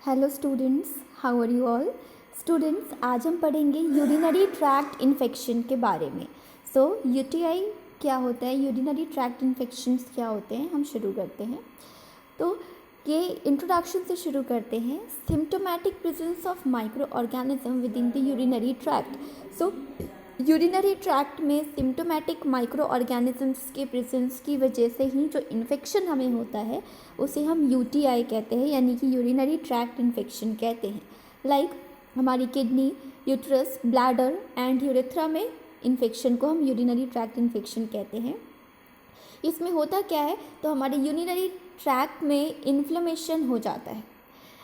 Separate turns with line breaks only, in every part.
Hello students, how are you all. Students, आज हम पढ़ेंगे यूरिनरी ट्रैक्ट इन्फेक्शन के बारे में। सो यूटीआई क्या होता है, यूरिनरी ट्रैक्ट इन्फेक्शंस क्या होते हैं, हम शुरू करते हैं। तो ये इंट्रोडक्शन से शुरू करते हैं। Symptomatic presence of micro organism with in the urinary tract. So urinary tract में सिम्टोमेटिक माइक्रो ऑर्गेनिजम्स के प्रेजेंस की वजह से ही जो इन्फेक्शन हमें होता है उसे हम यूटीआई कहते हैं, यानी कि यूरिनरी ट्रैक्ट इन्फेक्शन कहते हैं। लाइक हमारी kidney, uterus, bladder and urethra में इन्फेक्शन को हम यूरिनरी ट्रैक्ट इन्फेक्शन कहते हैं। इसमें होता क्या है, तो हमारे यूरिनरी ट्रैक्ट में इन्फ्लेमेशन हो जाता है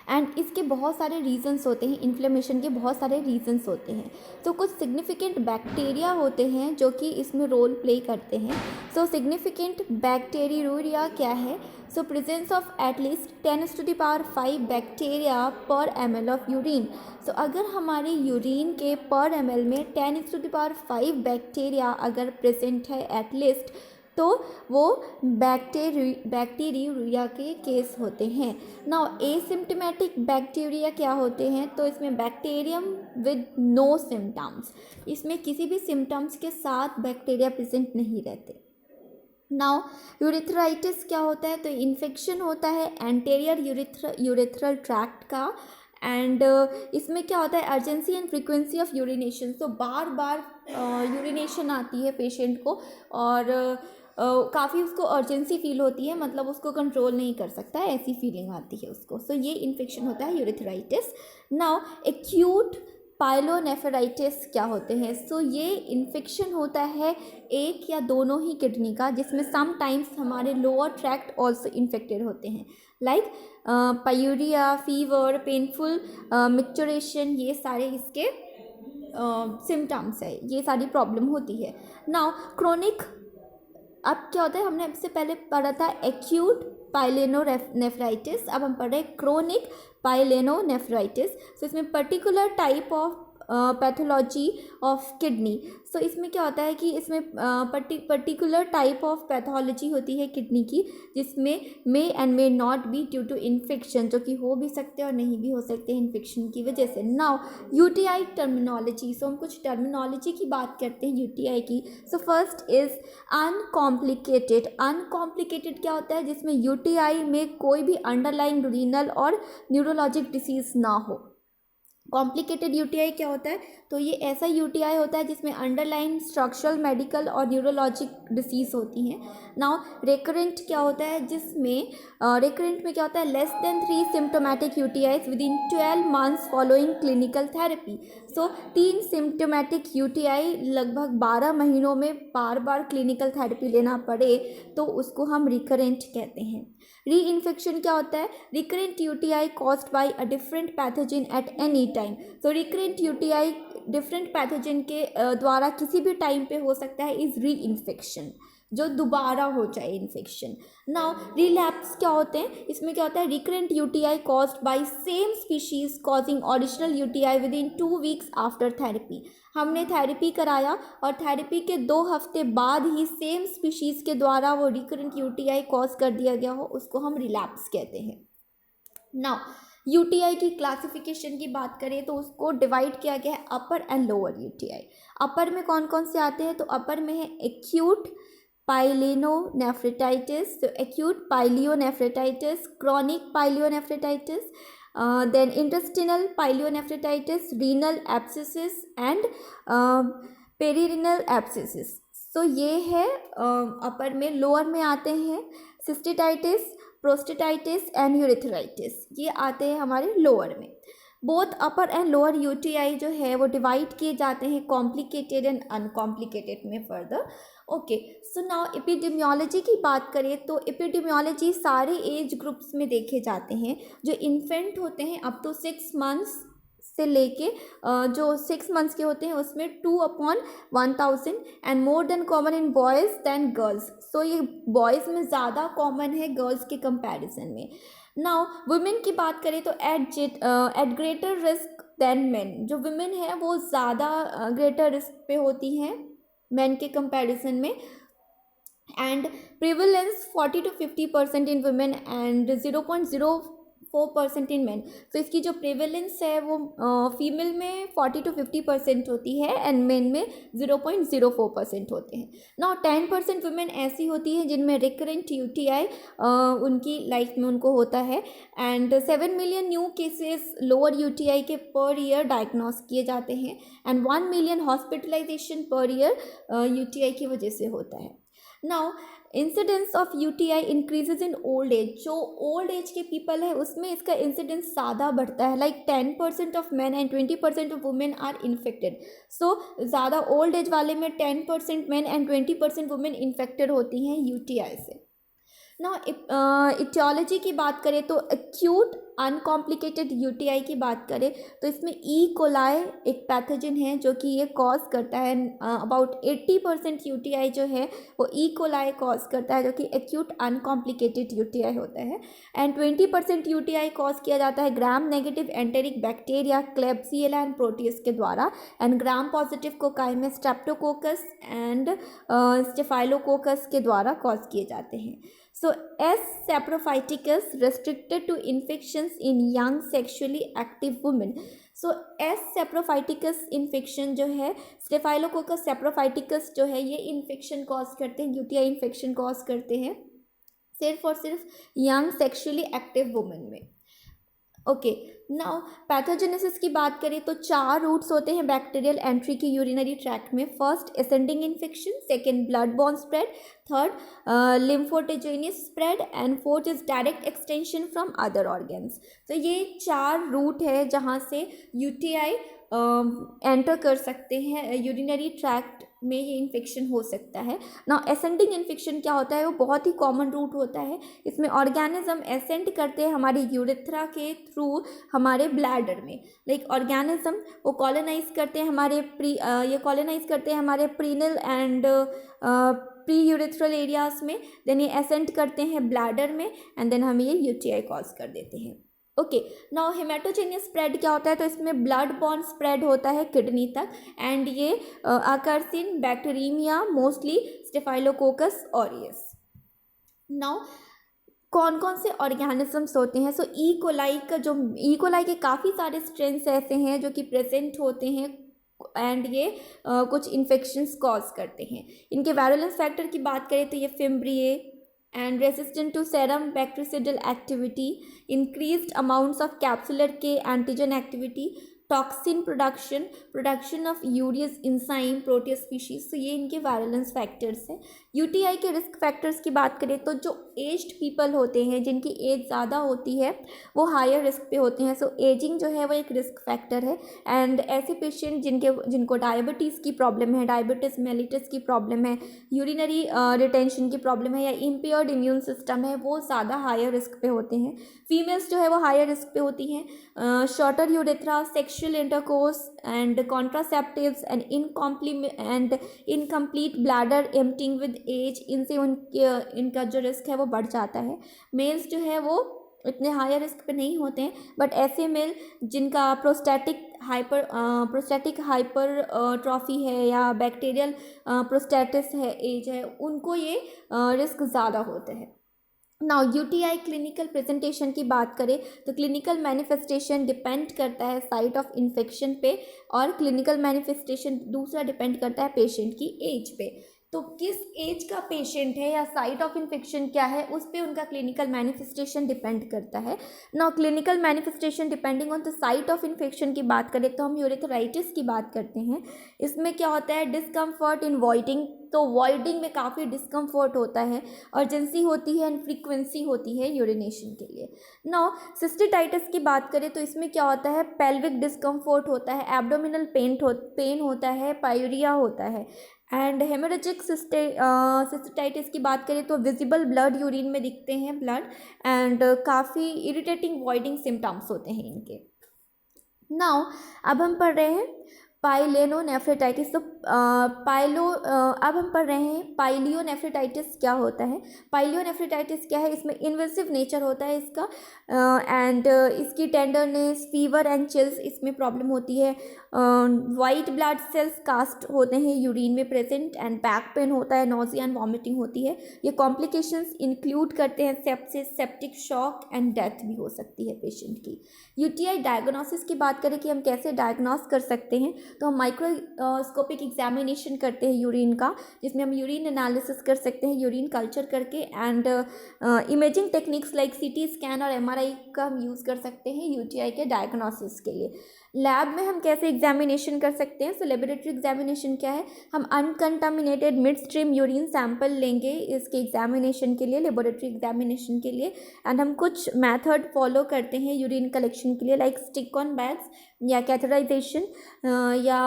एंड इसके बहुत सारे रीजंस होते हैं। इन्फ्लेमेशन के बहुत सारे रीजंस होते हैं। तो कुछ सिग्निफिकेंट बैक्टीरिया होते हैं जो कि इसमें रोल प्ले करते हैं। सो सिग्निफिकेंट बैक्टीरिया क्या है? सो प्रेजेंस ऑफ एटलीस्ट 10⁵ बैक्टीरिया पर ml ऑफ यूरिन। सो अगर हमारे यूरिन के पर ml में 10⁵ बैक्टीरिया अगर प्रेजेंट है एटलीस्ट, तो वो बैक्टीरिया के केस होते हैं। नाउ एसिम्टोमेटिक बैक्टीरिया क्या होते हैं? तो इसमें बैक्टीरियम विद नो सिम्टम्स, इसमें किसी भी सिम्टम्स के साथ बैक्टीरिया प्रेजेंट नहीं रहते। नाउ यूरेथ्राइटिस क्या होता है? तो इन्फेक्शन होता है एंटेरियर यूरेथ्रल ट्रैक्ट का एंड इसमें क्या होता है, urgency and frequency of urination. तो बार बार यूरिनेशन आती है पेशेंट को और काफ़ी उसको अर्जेंसी फील होती है, मतलब उसको कंट्रोल नहीं कर सकता है, ऐसी फीलिंग आती है उसको। सो ये इन्फेक्शन होता है यूरेथ्राइटिस। नाउ एक्यूट पाइलोनेफ्राइटिस क्या होते हैं? सो ये इन्फेक्शन होता है एक या दोनों ही किडनी का, जिसमें समटाइम्स हमारे लोअर ट्रैक्ट ऑल्सो इन्फेक्टेड होते हैं। लाइक पायूरिया, फीवर, पेनफुल मिक्चुरेशन, ये सारे इसके सिम्टम्स है, ये सारी प्रॉब्लम होती है। नाउ क्रोनिक, अब क्या होता है, हमने इससे पहले पढ़ा था एक्यूट पाइलोनेफ्राइटिस, अब हम पढ़ रहे हैं क्रोनिक पाइलोनेफ्राइटिस। सो इसमें particular type of pathology of kidney. So इसमें क्या होता है कि इसमें पर्टिकुलर टाइप ऑफ पैथोलॉजी होती है किडनी की, जिसमें may and may not be due to infection, जो कि हो भी सकते हैं और नहीं भी हो सकते हैं इन्फेक्शन की वजह से। Now UTI terminology. सो हम कुछ टर्मिनोलॉजी की बात करते हैं यूटीआई की। So first is uncomplicated. Uncomplicated क्या होता है? जिसमें यूटीआई में कोई भी अंडरलाइंग रीनल और न्यूरोलॉजिक डिसीज ना हो। कॉम्प्लिकेटेड यूटीआई क्या होता है? तो ये ऐसा यूटीआई होता है जिसमें अंडरलाइन स्ट्रक्चरल, मेडिकल और न्यूरोलॉजिक डिसीज होती हैं। नाउ रेकरेंट क्या होता है? जिसमें रेकरेंट में क्या होता है, less than 3 symptomatic UTIs with in 12 months following clinical therapy. So 3 symptomatic UTI लगभग 12 महीनों में बार बार क्लिनिकल थेरेपी लेना पड़े तो उसको हम रिकरेंट कहते हैं। री इन्फेक्शन क्या होता है? Recurrent UTI caused by a different pathogen at any time. तो रिकरेंट यूटीआई डिफरेंट पैथोजन के द्वारा किसी भी टाइम पे हो सकता है, इज री इन्फेक्शन, जो दोबारा हो जाए इन्फेक्शन। नाउ रिलैप्स क्या होते हैं? इसमें क्या होता है, recurrent UTI caused by same species causing original UTI with in 2 weeks after therapy. हमने थेरेपी कराया और थेरेपी के 2 हफ्ते बाद ही सेम स्पीशीज के द्वारा वो रिकरेंट यूटीआई कॉज कर दिया गया हो, उसको हम रिलैप्स कहते हैं। नाउ यूटीआई की क्लासिफिकेशन की बात करें तो उसको डिवाइड किया गया है अपर एंड लोअर यूटीआई। अपर में कौन कौन से आते हैं? तो अपर में है एक्यूट पाइलोनेफ्राइटिस, तो acute pyelonephritis, chronic pyelonephritis, then intestinal pyelonephritis, renal abscesses and perirenal abscesses. So ये है अपर में। लोअर में आते हैं सिस्टिटाइटिस, प्रोस्टेटाइटिस एंड यूरेथ्राइटिस, ये आते हैं हमारे लोअर में। Both upper and lower UTI जो है वो डिवाइड किए जाते हैं कॉम्प्लिकेटेड एंड अनकॉम्प्लिकेटेड में further. Okay, so now epidemiology की बात करें तो एपिडेमियोलॉजी सारे एज ग्रुप्स में देखे जाते हैं। जो इन्फेंट होते हैं अप टू 6 मंथ्स से लेके जो 6 मंथ्स के होते हैं उसमें 2/1000 and more than common in boys than girls. So ये बॉयज़ में ज़्यादा कॉमन है गर्ल्स के कंपैरिजन में। नाउ वुमेन की बात करें तो at greater risk than men. जो वुमेन है वो ज़्यादा ग्रेटर रिस्क पे होती हैं मेन के कंपैरिजन में। And prevalence 40 to 50% in women and 0.0 4% in main. तो इसकी जो प्रेवलेंस है वो फीमेल में 40 to 50% होती है एंड मेन में 0.04% होते हैं। नाउ 10% वुमेन ऐसी होती है जिनमें रिकरेंट यूटीआई उनकी लाइफ में उनको होता है and 7 million new cases lower UTI के पर ईयर डायग्नोस किए जाते हैं and 1 million hospitalisation per year UTI की वजह से होता है। Now incidence of UTI increases in old age. जो ओल्ड एज के पीपल है उसमें इसका इंसिडेंस ज़्यादा बढ़ता है, like 10% of men and 20% of women are infected. So ज़्यादा ओल्ड एज वाले में 10% मैन एंड 20% वुमेन इन्फेक्टेड होती हैं यूटीआई से। ना इटियोलॉजी की बात करें तो एक्यूट अनकॉम्प्लिकेटेड यूटीआई की बात करें तो इसमें ई कोलाई एक पैथोजन है जो कि ये कॉज करता है। अबाउट 80% यूटीआई जो है वो ई कोलाई कॉज करता है जो कि एक्यूट अनकॉम्प्लिकेटेड यूटीआई होता है एंड 20% यूटीआई कॉज किया जाता है gram negative enteric bacteria Klebsiella and Proteus के द्वारा एंड ग्राम पॉजिटिव कोकाई में स्ट्रेप्टोकोकस एंड स्टेफाइलोकोकस के द्वारा कॉज किए जाते हैं। So S. saprophyticus restricted to infections in young sexually active women. So S. saprophyticus infection जो है स्टेफाइलोकोकस saprophyticus जो है ये इन्फेक्शन कॉज करते हैं, यूटीआई इन्फेक्शन कॉज करते हैं सिर्फ और सिर्फ यंग सेक्शुअली एक्टिव वुमेन में। ओके, नाउ पैथोजेनेसिस की बात करें तो 4 रूट्स होते हैं बैक्टीरियल एंट्री की यूरिनरी ट्रैक्ट में। First ascending infection, second blood borne spread, third lymphogenous spread and fourth is direct extension from other organs. तो ये 4 रूट है जहाँ से यूटीआई एंटर कर सकते हैं यूरिनरी ट्रैक्ट में, ये इन्फेक्शन हो सकता है ना। असेंडिंग इन्फेक्शन क्या होता है, वो बहुत ही कॉमन रूट होता है। इसमें ऑर्गेनिज्म एसेंड करते हैं हमारे यूरेथ्रा के थ्रू हमारे ब्लैडर में, लाइक ऑर्गेनिज्म वो कॉलोनाइज करते हैं हमारे कॉलोनाइज करते हैं हमारे प्रीनल एंड प्री यूरेथ्रल एरियाज में, देन ये एसेंड करते हैं ब्लैडर में एंड देन हमें ये यूटीआई कॉज कर देते हैं। ओके, नाउ हेमेटोजेनियस स्प्रेड क्या होता है, तो इसमें ब्लड बॉर्न स्प्रेड होता है किडनी तक एंड ये occurs in bacteria mostly staphylococcus aureus. Now कौन कौन से ऑर्गेनिजम्स होते हैं, सो ई कोलाई का जो ई कोलाई के काफ़ी सारे स्ट्रेन्स ऐसे हैं जो कि प्रेजेंट होते हैं एंड ये कुछ इन्फेक्शंस कॉज करते हैं। इनके वायरुलेंस फैक्टर की बात करें तो ये fimbriae and resistant to serum bactericidal activity, increased amounts of capsular K antigen activity, toxin production of urease enzyme proteases species. तो ये इनके वायलेंस फैक्टर्स हैं। यूटीआई के रिस्क फैक्टर्स की बात करें तो जो एज्ड पीपल होते हैं जिनकी एज ज़्यादा होती है वो हायर रिस्क पे होते हैं। सो एजिंग जो है वो एक रिस्क फैक्टर है एंड ऐसे पेशेंट जिनको डायबिटीज़ की प्रॉब्लम है, डायबिटीज़ मेलिटस की प्रॉब्लम है, यूरिनरी रिटेंशन की प्रॉब्लम है या इम्पेयर्ड इम्यून सिस्टम है, वो ज़्यादा हायर रिस्क पे होते हैं। फीमेल्स जो है वो हायर रिस्क पे होती हैं। Shorter urethra, sexual intercourse and contraceptives and incomplete bladder emptying with age, इनसे इनका जो रिस्क है वो बढ़ जाता है। मेल्स जो है वो इतने हायर रिस्क पे नहीं होते हैं, बट ऐसे मेल जिनका प्रोस्टैटिक हाइपर ट्रॉफी है या बैक्टीरियल प्रोस्टेटिस है, एज है, उनको ये रिस्क ज़्यादा होते हैं। नाउ यूटीआई क्लिनिकल प्रेजेंटेशन की बात करें तो क्लिनिकल मैनिफेस्टेशन डिपेंड करता है साइट ऑफ इन्फेक्शन पे और क्लिनिकल मैनिफेस्टेशन दूसरा डिपेंड करता है पेशेंट की एज पे। तो किस एज का पेशेंट है या साइट ऑफ इन्फेक्शन क्या है उस पर उनका क्लिनिकल मैनिफेस्टेशन डिपेंड करता है। Now clinical manifestation depending on the site of infection की बात करें तो हम यूरेथराइटिस की बात करते हैं। इसमें क्या होता है, डिस्कम्फर्ट इन वॉइडिंग, तो वॉइडिंग में काफ़ी डिस्कम्फर्ट होता है, अर्जेंसी होती है एंड फ्रीक्वेंसी होती है यूरिनेशन के लिए। नाउ सिस्टिटाइटिस की बात करें तो इसमें क्या होता है, पेल्विक डिस्कम्फर्ट होता है, एब्डोमिनल पेन होता है, पायूरिया होता है। एंड हेमोरेजिक सिस्टिटाइटिस की बात करें तो विजिबल ब्लड यूरिन में दिखते हैं ब्लड एंड काफ़ी इरिटेटिंग वॉइडिंग सिम्टम्स होते हैं इनके। नाउ अब हम पढ़ रहे हैं पाइलोनेफ्राइटिस। तो अब हम पढ़ रहे हैं पाइलियोनेफ्राइटिस क्या होता है। पाइलियोनेफ्राइटिस क्या है, इसमें इन्वेसिव नेचर होता है इसका, एंड इसकी टेंडरनेस, फीवर एंड चिल्स इसमें प्रॉब्लम होती है। वाइट ब्लड सेल्स कास्ट होते हैं यूरिन में प्रेजेंट, एंड बैक पेन होता है, नोजिया एंड वॉमिटिंग होती है। ये कॉम्प्लिकेशंस इंक्लूड करते हैं sepsis, septic shock and death भी हो सकती है पेशेंट की। यूटीआई डायग्नोसिस की बात करें कि हम कैसे डायग्नोस कर सकते हैं, तो हम माइक्रोस्कोपिक एग्जामिनेशन करते हैं यूरिन का, जिसमें हम यूरिन एनालिसिस कर सकते हैं यूरिन कल्चर करके, and imaging techniques like CT scan और एमआरआई का हम यूज़ कर सकते हैं यूटीआई के डायग्नोसिस के लिए। लैब में हम कैसे एग्जामिनेशन कर सकते हैं, सो लेबोरेटरी एग्जामिनेशन क्या है, हम uncontaminated mid stream urine sample लेंगे इसके एग्जामिनेशन के लिए, लेबोरेटरी एग्जामिनेशन के लिए, एंड हम कुछ मेथड फॉलो करते हैं यूरिन कलेक्शन के लिए, लाइक स्टिक ऑन बैग्स या कैथेटराइजेशन, या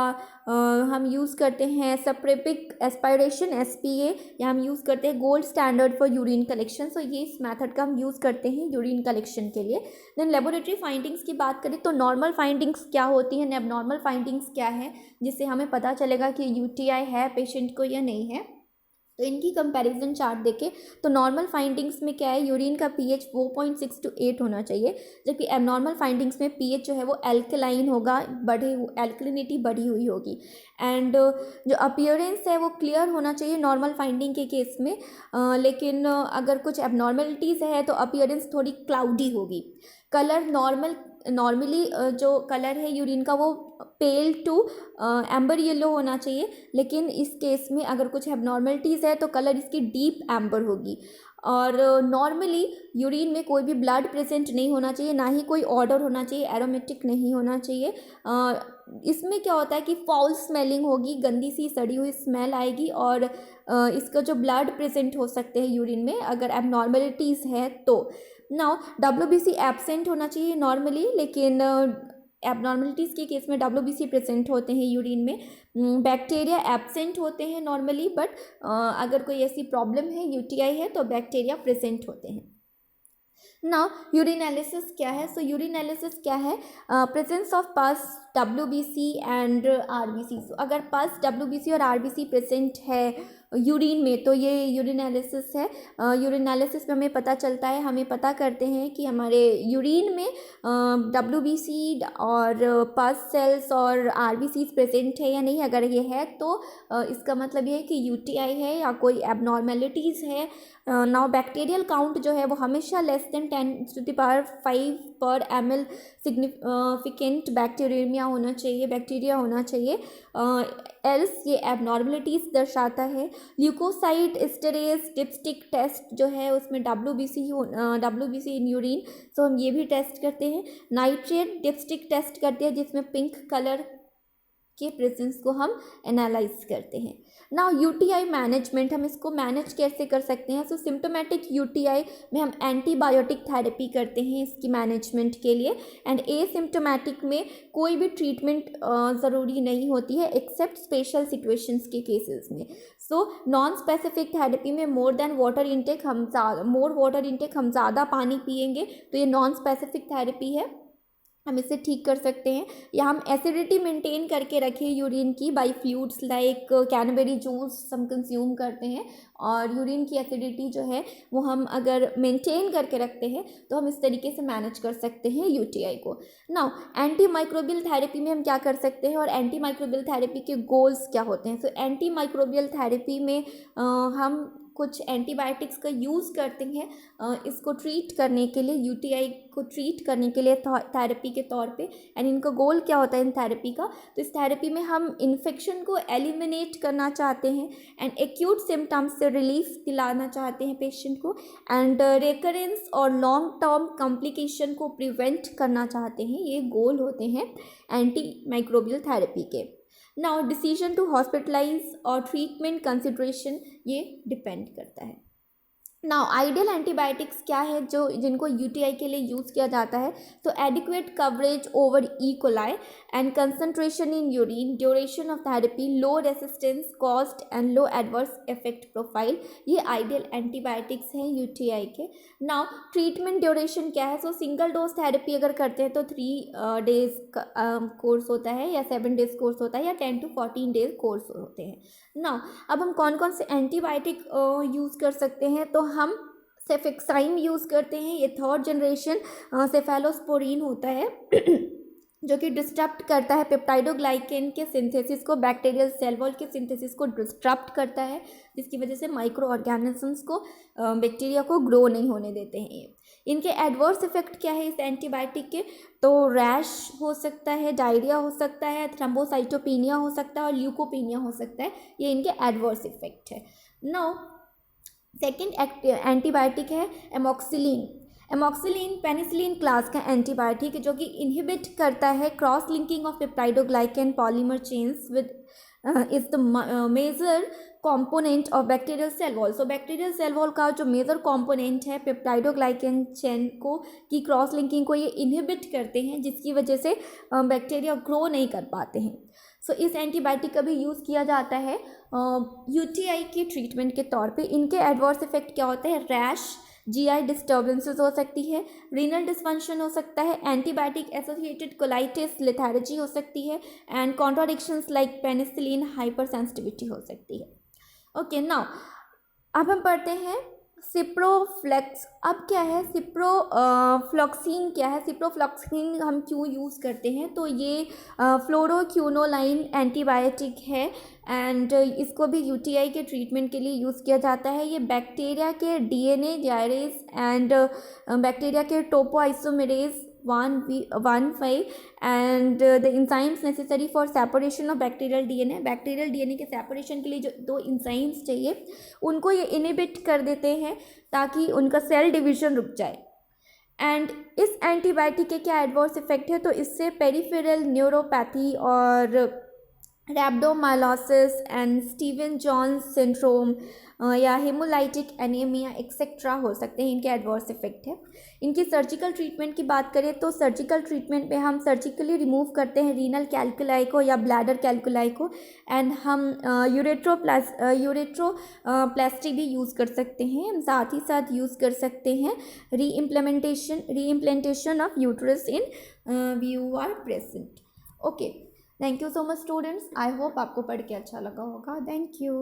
हम यूज़ करते हैं सप्रेपिक एस्पायरेशन SPA, या हम यूज़ करते हैं gold standard for urine collection. So ये इस मेथड का हम यूज़ करते हैं यूरिन कलेक्शन के लिए। देन लेबोरेटरी फाइंडिंग्स की बात करें तो नॉर्मल फाइंडिंग्स क्या होती हैं, एबनॉर्मल फाइंडिंग्स क्या है, जिससे हमें पता चलेगा कि यूटीआई है पेशेंट को या नहीं है। तो इनकी कंपैरिजन चार्ट देखें तो नॉर्मल फाइंडिंग्स में क्या है, यूरिन का pH 4.6 to 8 होना चाहिए, जबकि एबनॉर्मल फाइंडिंग्स में pH जो है वो एल्कलाइन होगा, एल्कलिनिटी बढ़ी हुई होगी, एंड जो अपीयरेंस है वो क्लियर होना चाहिए नॉर्मल फाइंडिंग के केस में, लेकिन अगर कुछ एबनॉर्मलिटीज़ है तो अपीयरेंस थोड़ी क्लाउडी होगी। कलर नॉर्मली जो कलर है यूरिन का वो पेल टू एम्बर येलो होना चाहिए, लेकिन इस केस में अगर कुछ एबनॉर्मलिटीज़ है तो कलर इसकी डीप एम्बर होगी। और नॉर्मली यूरिन में कोई भी ब्लड प्रेजेंट नहीं होना चाहिए, ना ही कोई ऑडर होना चाहिए, एरोमेटिक नहीं होना चाहिए। इसमें क्या होता है कि फाउल स्मेलिंग होगी, गंदी सी सड़ी हुई स्मेल आएगी, और इसका जो ब्लड प्रेजेंट हो सकते हैं यूरिन में अगर एबनॉर्मलिटीज़ है तो। नाउ WBC एब्सेंट होना चाहिए नॉर्मली, लेकिन एबनॉर्मलिटीज़ के केस में WBC प्रेजेंट होते हैं यूरिन में। बैक्टीरिया एब्सेंट होते हैं नॉर्मली, बट अगर कोई ऐसी प्रॉब्लम है, यूटीआई है, तो बैक्टीरिया प्रेजेंट होते हैं। नाउ यूरिनालिसिस क्या है, सो यूरिनालिसिस क्या है, प्रेजेंस ऑफ पस, WBC एंड RBC। अगर पस, WBC और RBC प्रेजेंट है यूरिन में तो ये यूरिनालिसिस है। यूरिनालिसिस में हमें पता चलता है, हमें पता करते हैं कि हमारे यूरिन में WBC और पस सेल्स और RBC प्रेजेंट है या नहीं। अगर ये है तो इसका मतलब ये है कि यूटीआई है या कोई एबनॉर्मेलिटीज़ है। नाउ बैक्टीरियल काउंट जो है वो हमेशा लेस देन 10⁵ पर ml सिग्निफिकेंट बैक्टीरिया होना चाहिए, एल्स ये एबनॉर्मलिटीज़ दर्शाता है। ल्यूकोसाइड एस्टरेज डिप्स्टिक टेस्ट जो है उसमें WBC इन यूरिन, तो हम ये भी टेस्ट करते हैं। नाइट्रेट डिप्स्टिक टेस्ट करते हैं, जिसमें पिंक कलर के प्रेजेंस को हम एनालाइज करते हैं। नाउ यूटीआई मैनेजमेंट, हम इसको मैनेज कैसे कर सकते हैं, सो सिम्टोमेटिक यूटीआई में हम एंटीबायोटिक थेरेपी करते हैं इसकी मैनेजमेंट के लिए, एंड एसिम्टोमेटिक में कोई भी ट्रीटमेंट ज़रूरी नहीं होती है एक्सेप्ट स्पेशल सिचुएशंस के केसेस में। सो नॉन स्पेसिफिक थेरेपी में मोर वाटर इनटेक हम ज़्यादा पानी पिएंगे तो ये नॉन स्पेसिफिक थेरेपी है, हम इसे ठीक कर सकते हैं। या हम एसिडिटी मेंटेन करके रखें यूरिन की by fluids like cranberry juice हम कंज्यूम करते हैं, और यूरिन की एसिडिटी जो है वो हम अगर मेंटेन करके रखते हैं तो हम इस तरीके से मैनेज कर सकते हैं यूटीआई को। नाउ एंटी माइक्रोबियल थेरेपी में हम क्या कर सकते हैं, और एंटी माइक्रोबियल थेरेपी के गोल्स क्या होते हैं। सो एंटी माइक्रोबियल थेरेपी में हम कुछ एंटीबायोटिक्स का यूज़ करते हैं इसको ट्रीट करने के लिए, यूटीआई को ट्रीट करने के लिए थेरेपी के तौर पे। एंड इनका गोल क्या होता है इन थेरेपी का, तो इस थेरेपी में हम इन्फेक्शन को एलिमिनेट करना चाहते हैं एंड एक्यूट सिम्टम्स से रिलीफ दिलाना चाहते हैं पेशेंट को, एंड रिकरेंस और लॉन्ग टर्म कॉम्प्लिकेशन को प्रिवेंट करना चाहते हैं। ये गोल होते हैं एंटी माइक्रोबियल थेरेपी के। नाउ डिसीजन टू हॉस्पिटलाइज और ट्रीटमेंट कंसिड्रेशन ये डिपेंड करता है। नाउ आइडियल एंटीबायोटिक्स क्या है जो जिनको यूटीआई के लिए यूज़ किया जाता है, तो adequate coverage over E coli and concentration in urine, duration of therapy, low resistance, cost and low adverse effect profile, ये आइडियल एंटीबायोटिक्स हैं यूटीआई के। नाउ ट्रीटमेंट ड्यूरेशन क्या है, सो सिंगल डोज थेरेपी अगर करते हैं तो 3 डेज कोर्स होता है या 7 डेज कोर्स होता है या 10 to 14 डेज कोर्स होते हैं। नाउ अब हम कौन कौन से एंटीबायोटिक यूज़ कर सकते हैं, तो हम सेफेक्साइम यूज़ करते हैं, ये 3rd जनरेशन सेफेलोस्पोरिन होता है जो कि डिस्टर्ब करता है पेप्टाइडोग्लाइकेन के सिंथेसिस को, बैक्टीरियल सेल वॉल के सिंथेसिस को डिस्टर्ब करता है, जिसकी वजह से माइक्रो ऑर्गेनिजम्स को बैक्टीरिया को ग्रो नहीं होने देते हैं ये। इनके एडवर्स इफेक्ट क्या है इस एंटीबायोटिक के, तो रैश हो सकता है, डायरिया हो सकता है, थ्रोम्बोसाइटोपिनिया हो सकता है और ल्यूकोपिनिया हो सकता है, ये इनके एडवर्स इफेक्ट है। नाउ सेकेंड एंटीबायोटिक है एमॉक्सिलिन। एमॉक्सिलिन पेनिसिलिन क्लास का एंटीबायोटिक जो कि इनहिबिट करता है cross linking of peptidoglycan polymer chains with is the major component of bacterial cell wall. So bacterial cell wall का जो मेजर कंपोनेंट है पेप्टाइडोग्लाइकेन चेन को की क्रॉस लिंकिंग को ये इनहिबिट करते हैं, जिसकी वजह से बैक्टीरिया ग्रो नहीं कर पाते हैं। सो इस एंटीबायोटिक का भी यूज़ किया जाता है यूटीआई के ट्रीटमेंट के तौर पे। इनके एडवर्स इफेक्ट क्या होते हैं, रैश, जीआई डिस्टर्बेंसेस हो सकती है, रीनल डिसफंक्शन हो सकता है, एंटीबायोटिक एसोसिएटेड कोलाइटिस, लेथार्जी हो सकती है and contradictions like penicillin hyper sensitivity हो सकती है। ओके नाउ अब हम पढ़ते हैं सिप्रोफ्लेक्स। अब क्या है सिप्रोफ्लॉक्सिन क्या है, सिप्रोफ्लॉक्सिन हम क्यों यूज़ करते हैं, तो ये फ्लोरोक्यूनोलाइन एंटीबायोटिक है एंड इसको भी यूटीआई के ट्रीटमेंट के लिए यूज़ किया जाता है। ये बैक्टीरिया के डीएनए डायरेज एंड बैक्टीरिया के topoisomerase 1,5 and the enzymes necessary for separation of bacterial DNA. Bacterial DNA के सेपरेशन के लिए जो 2 इंजाइम्स चाहिए उनको ये इनहिबिट कर देते हैं ताकि उनका सेल डिवीजन रुक जाए। एंड इस एंटीबायोटिक के क्या एडवर्स इफेक्ट है, तो इससे पेरिफेरल न्यूरोपैथी और रैप्डोमाइलोसिस एंड स्टीवन जॉन्स सिंड्रोम या हेमोलाइटिक एनीमिया एक्सेट्रा हो सकते हैं, इनके एडवर्स इफेक्ट है। इनकी सर्जिकल ट्रीटमेंट की बात करें तो सर्जिकल ट्रीटमेंट में हम सर्जिकली रिमूव करते हैं रीनल कैल्कुलाई को या ब्लैडर कैल्कुलाई को एंड हम यूरेट्रोप्लास्टी भी यूज़ कर सकते हैं। हम साथ ही साथ यूज़ कर सकते हैं reimplementation of uterus in view are present. Okay, thank you so much students, I hope आपको पढ़ के अच्छा लगा होगा। Thank you.